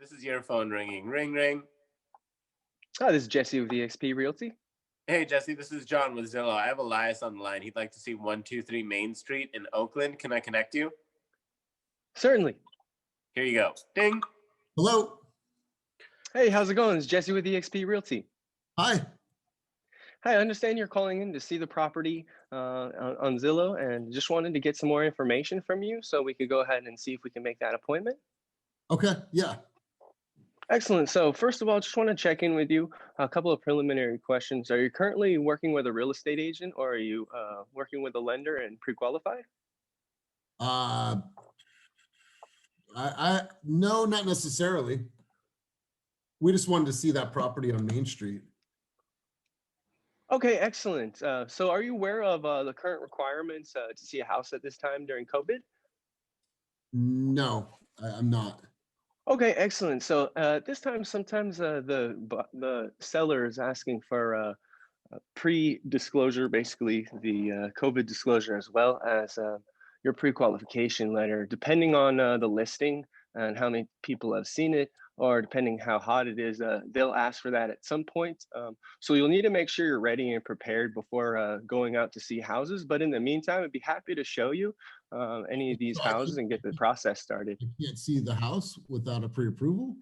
This is your phone ringing. Ring, ring. Hi, this is Jesse with EXP Realty. Hey, Jesse, this is John with Zillow. I have Elias on the line. He'd like to see 123 Main Street in Oakland. Can I connect you? Certainly. Here you go. Ding. Hello. Hey, how's it going? It's Jesse with EXP Realty. Hi. Hi, I understand you're calling in to see the property on Zillow and just wanted to get some more information from you so we could go ahead and see if we can make that appointment. Okay. Yeah. Excellent. So first of all, just want to check in with you. A couple of preliminary questions. Are you currently working with a real estate agent or are you working with a lender and pre-qualified? No, not necessarily. We just wanted to see that property on Main Street. Okay, excellent. So are you aware of the current requirements to see a house at this time during COVID? No, I'm not. Okay, excellent. So this time, sometimes the seller is asking for pre-disclosure, basically the COVID disclosure, as well as your pre-qualification letter, depending on the listing and how many people have seen it, or depending how hot it is, they'll ask for that at some point. So you'll need to make sure you're ready and prepared before going out to see houses. But in the meantime, I'd be happy to show you any of these So houses and get the process started. I can't see the house without a pre-approval.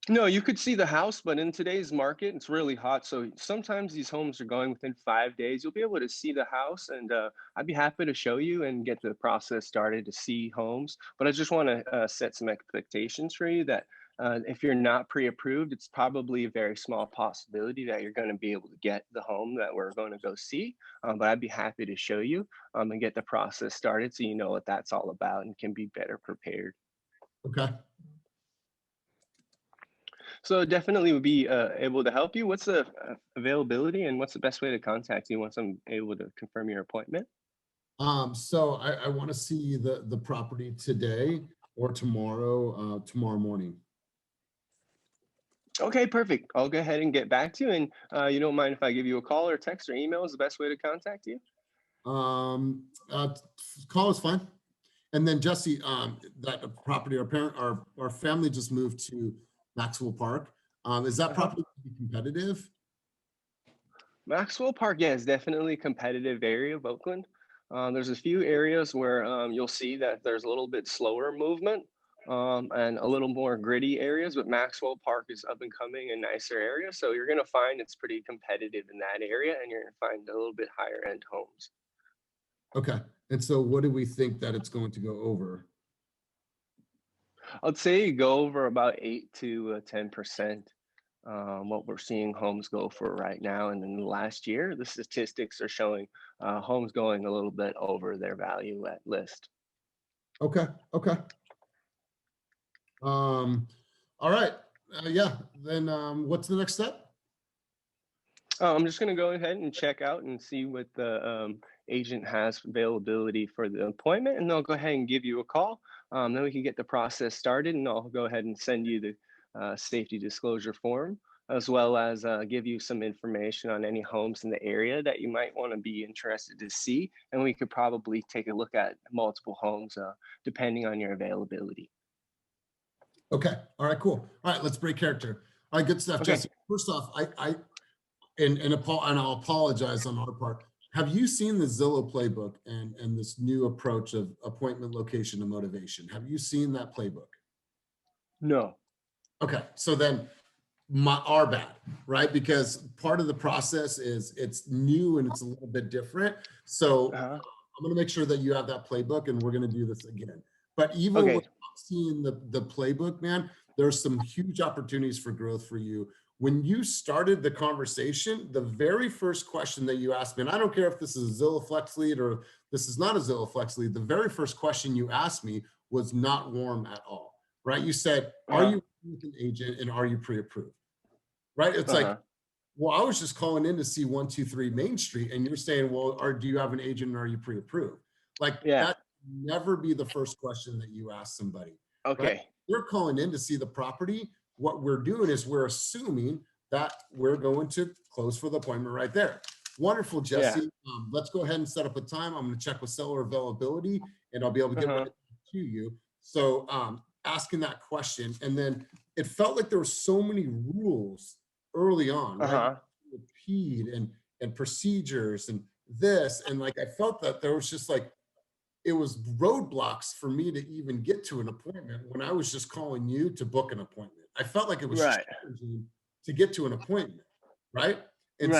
No, you could see the house, but in today's market, it's really hot. So sometimes these homes are going within 5 days. You'll be able to see the house, and I'd be happy to show you and get the process started to see homes. But I just want to set some expectations for you that if you're not pre-approved, it's probably a very small possibility that you're going to be able to get the home that we're going to go see. But I'd be happy to show you and get the process started so you know what that's all about and can be better prepared. Okay. So definitely would be able to help you. What's the availability and what's the best way to contact you once I'm able to confirm your appointment? So I want to see the property today or tomorrow morning. Okay, perfect. I'll go ahead and get back to you. And you don't mind if I give you a call or text or email is the best way to contact you? Call is fine. And then Jesse, that property, our family just moved to Maxwell Park. Is that property competitive? Maxwell Park, yeah, is definitely a competitive area of Oakland. There's a few areas where you'll see that there's a little bit slower movement and a little more gritty areas, but Maxwell Park is up and coming and nicer area. So you're going to find it's pretty competitive in that area and you're going to find a little bit higher end homes. Okay. And so what do we think that it's going to go over? I'd say you go over about 8 to 10%. What we're seeing homes go for right now, and in the last year, the statistics are showing homes going a little bit over their value at list. Okay. Okay. All right. Yeah. Then what's the next step? I'm just going to go ahead and check out and see what the agent has availability for the appointment, and they'll go ahead and give you a call. Then we can get the process started, and I'll go ahead and send you the safety disclosure form, as well as give you some information on any homes in the area that you might want to be interested to see. And we could probably take a look at multiple homes depending on your availability. Okay. All right, cool. All right, let's break character. All right, good stuff, Okay. Jesse. First off, and I'll apologize on our part. Have you seen the Zillow playbook and this new approach of appointment, location, and motivation? Have you seen that playbook? No. Okay, so then our bad, right? Because part of the process is it's new and it's a little bit different. So I'm going to make sure that you have that playbook, and we're going to do this again. But even without seeing the playbook, man, there's some huge opportunities for growth for you. When you started the conversation, the very first question that you asked me, and I don't care if this is a Zillow Flex lead or this is not a Zillow Flex lead, the very first question you asked me was not warm at all, right? You said, are you with an agent and are you pre-approved, right? It's like, well, I was just calling in to see 123 Main Street, and you're saying, well, do you have an agent and are you pre-approved? Like that never be the first question that you ask somebody. Okay. Right? You're calling in to see the property. What we're doing is we're assuming that we're going to close for the appointment right there. Wonderful, Jesse. Yeah. Let's go ahead and set up a time. I'm going to check with seller availability, and I'll be able to get right to you. So asking that question. And then it felt like there were so many rules early on, right? Repeat and procedures and this. And like, I felt that there was just like, it was roadblocks for me to even get to an appointment when I was just calling you to book an appointment. I felt like it was challenging to get to an appointment, right? And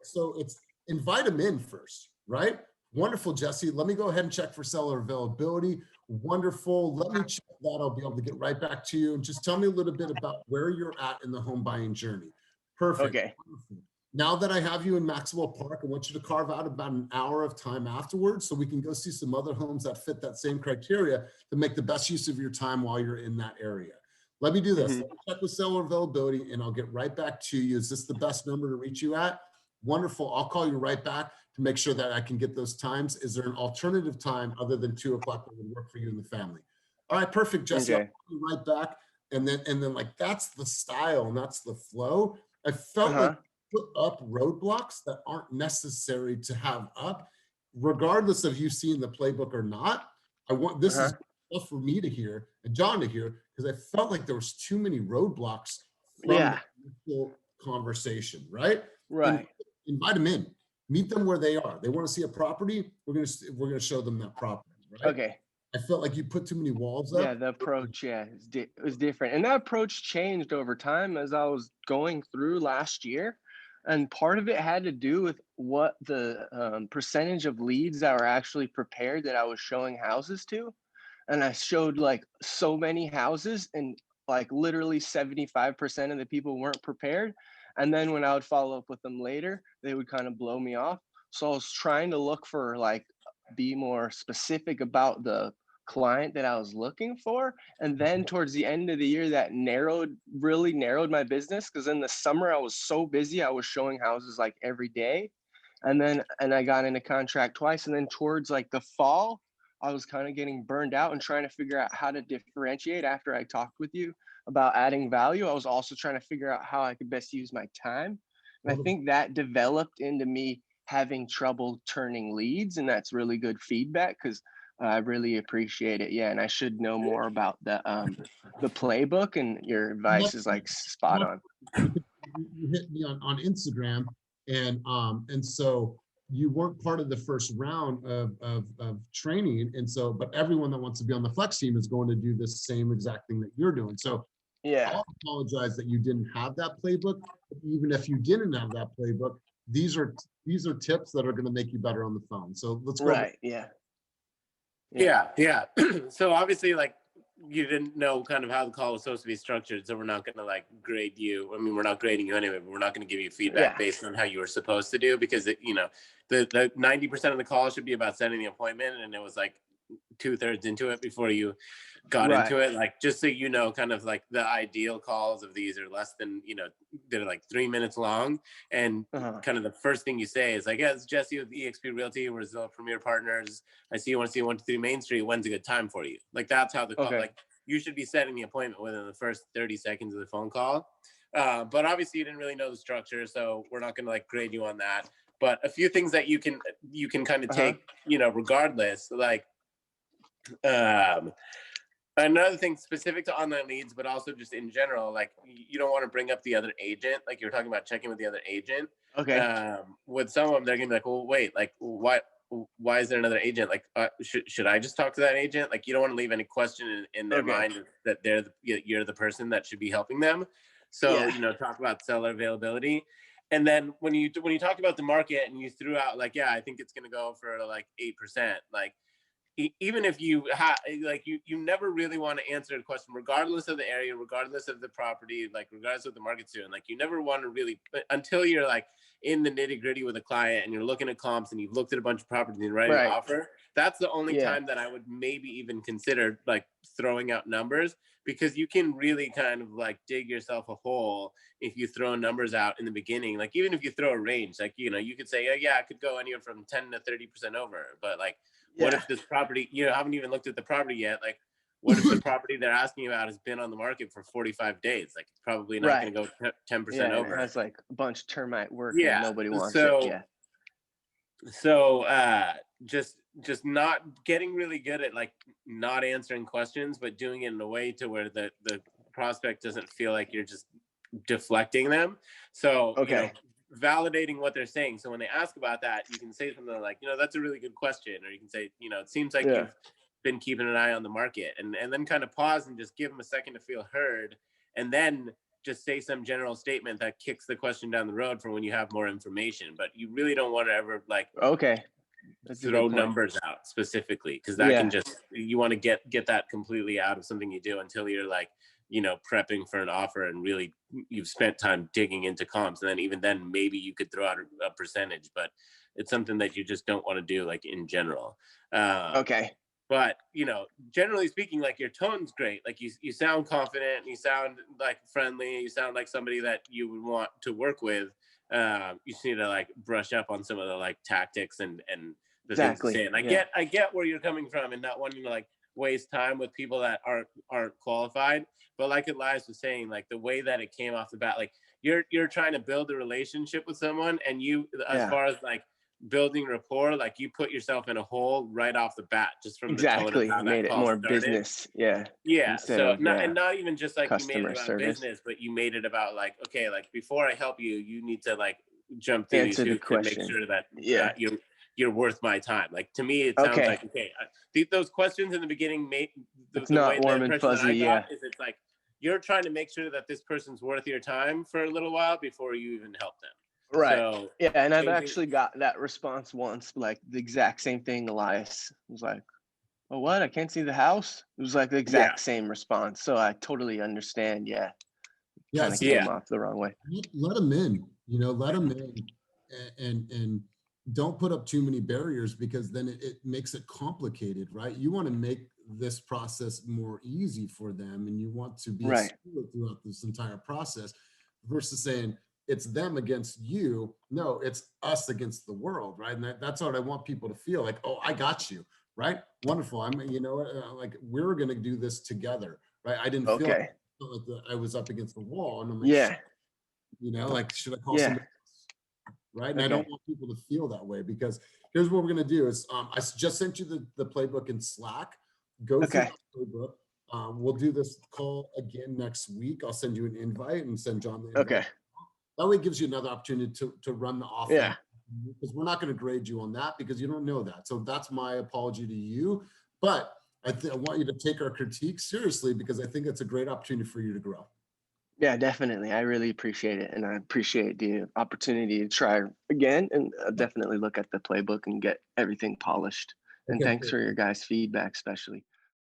so it's invite them in first, right? Wonderful, Jesse. Let me go ahead and check for seller availability. Wonderful. Let me check that. I'll be able to get right back to you. And just tell me a little bit about where you're at in the home buying journey. Perfect. Okay. Wonderful. Now that I have you in Maxwell Park, I want you to carve out about an hour of time afterwards so we can go see some other homes that fit that same criteria to make the best use of your time while you're in that area. Let me do this. Let me check with seller availability and I'll get right back to you. Is this the best number to reach you at? Wonderful. I'll call you right back to make sure that I can get those times. Is there an alternative time other than 2 o'clock that would work for you and the family? All right, perfect, Jesse. I'll call you right back. And then like, that's the style and that's the flow. I felt like put up roadblocks that aren't necessary to have up, regardless of you seeing the playbook or not. I want this is tough for me to hear and John to hear because I felt like there was too many roadblocks from the initial conversation, right? And invite them in, meet them where they are. They want to see a property. We're gonna show them that property, right? Okay. I felt like you put too many walls up. Yeah, the approach, it was different. And that approach changed over time as I was going through last year. And part of it had to do with what the percentage of leads that were actually prepared that I was showing houses to. And I showed like so many houses and like literally 75% of the people weren't prepared. And then when I would follow up with them later, they would kind of blow me off. So I was trying to look for like, be more specific about the client that I was looking for. And then towards the end of the year, that really narrowed my business. Because in the summer, I was so busy. I was showing houses like every day. And I got into contract twice. And then towards like the fall, I was kind of getting burned out and trying to figure out how to differentiate after I talked with you about adding value. I was also trying to figure out how I could best use my time. And I think that developed into me having trouble turning leads. And that's really good feedback because I really appreciate it. Yeah. And I should know more about the playbook, and your advice is like spot on. You hit me on Instagram and so you weren't part of the first round of training. And so, but everyone that wants to be on the flex team is going to do the same exact thing that you're doing. So I'll apologize that you didn't have that playbook. But even if you didn't have that playbook, these are tips that are going to make you better on the phone. So let's go. Yeah. So obviously, like, you didn't know kind of how the call was supposed to be structured, so we're not going to like grade you. I mean, we're not grading you anyway, but we're not going to give you feedback based on how you were supposed to do, because it, you know, the 90% of the call should be about setting the appointment, and it was like 2/3 into it before you got into it. Like, just so you know, kind of like the ideal calls of these are less than, you know, they're like 3 minutes long, and kind of the first thing you say is like, yeah, it's Jesse with eXp Realty, we're Zillow Premier Partners. I see you want to see 123 Main Street. When's a good time for you? Like, that's how the call, like, you should be setting the appointment within the first 30 seconds of the phone call. But obviously you didn't really know the structure, so we're not going to like grade you on that. But a few things that you can kind of take, you know, regardless, like, another thing specific to online leads, but also just in general, like, you don't want to bring up the other agent. Like, you were talking about checking with the other agent. With some of them, they're gonna be like, well, wait, like, why is there another agent? Like, should I just talk to that agent? Like, you don't want to leave any question in their mind that you're the person that should be helping them. So, you know, talk about seller availability. And then when you talked about the market and you threw out like, yeah, I think it's going to go for like 8%, like, even if you have, like, you never really want to answer the question, regardless of the area, regardless of the property, like, regardless of what the market's doing. Like, you never want to really, until you're like in the nitty gritty with a client and you're looking at comps and you've looked at a bunch of properties and ready to offer. That's the only time that I would maybe even consider like throwing out numbers, because you can really kind of like dig yourself a hole if you throw numbers out in the beginning. Like, even if you throw a range, like, you know, you could say, yeah, I could go anywhere from 10 to 30% over, but like, what if this property, you know, haven't even looked at the property yet? Like, what if the property they're asking about has been on the market for 45 days? Like, it's probably not going to go 10% over. It has like a bunch of termite work and nobody wants it. So just just not getting really good at like not answering questions, but doing it in a way to where the prospect doesn't feel like you're just deflecting them. So, you know, validating what they're saying. So when they ask about that, you can say something like, you know, that's a really good question. Or you can say, you know, it seems like you've been keeping an eye on the market, and then kind of pause and just give them a second to feel heard. And then just say some general statement that kicks the question down the road for when you have more information. But you really don't want to ever like, throw numbers out specifically, because that can just, you want to get that completely out of something you do until you're like, you know, prepping for an offer and really you've spent time digging into comps. And then even then maybe you could throw out a percentage, but it's something that you just don't want to do like in general. But, you know, generally speaking, like your tone's great. Like you sound confident, you sound like friendly, you sound like somebody that you would want to work with. You just need to like brush up on some of the like tactics and the things to say. And I get where you're coming from and not wanting to like waste time with people that aren't qualified. But like Elias was saying, like the way that it came off the bat, like you're trying to build a relationship with someone, and you, as far as like building rapport, like you put yourself in a hole right off the bat just from the tone of how made that it more started. business. So not even just like you made it about service. business, but you made it about like, okay, like before I help you, you need to like jump through Answer these hoops and make sure that you're worth my time. Like to me, it sounds like those questions in the beginning made the not way warm the and impression fuzzy. I got is it's like you're trying to make sure that this person's worth your time for a little while before you even help them. Right. So, and I've actually got that response once, like the exact same thing. Elias was like, "Oh, what? I can't see the house." It was like the exact same response. So I totally understand. Kind of came off the wrong way. Let them in. You know, let them in, and don't put up too many barriers, because then it makes it complicated, right? You want to make this process more easy for them, and you want to be a steward throughout this entire process, versus saying it's them against you. No, it's us against the world, right? And that's what I want people to feel like. Oh, I got you, right? Wonderful. You know, like we're gonna do this together, right? I didn't feel like I was up against the wall, and I'm like, you know, like, should I call somebody else? Right? And I don't want people to feel that way, because here's what we're gonna do is I just sent you the playbook in Slack. Go through the playbook. We'll do this call again next week. I'll send you an invite and send John the invite. That way it gives you another opportunity to run the offer. Because we're not going to grade you on that, because you don't know that. So that's my apology to you. But I want you to take our critique seriously, because I think it's a great opportunity for you to grow. Yeah, definitely. I really appreciate it. And I appreciate the opportunity to try again, and definitely look at the playbook and get everything polished. And thanks for your guys' feedback, especially.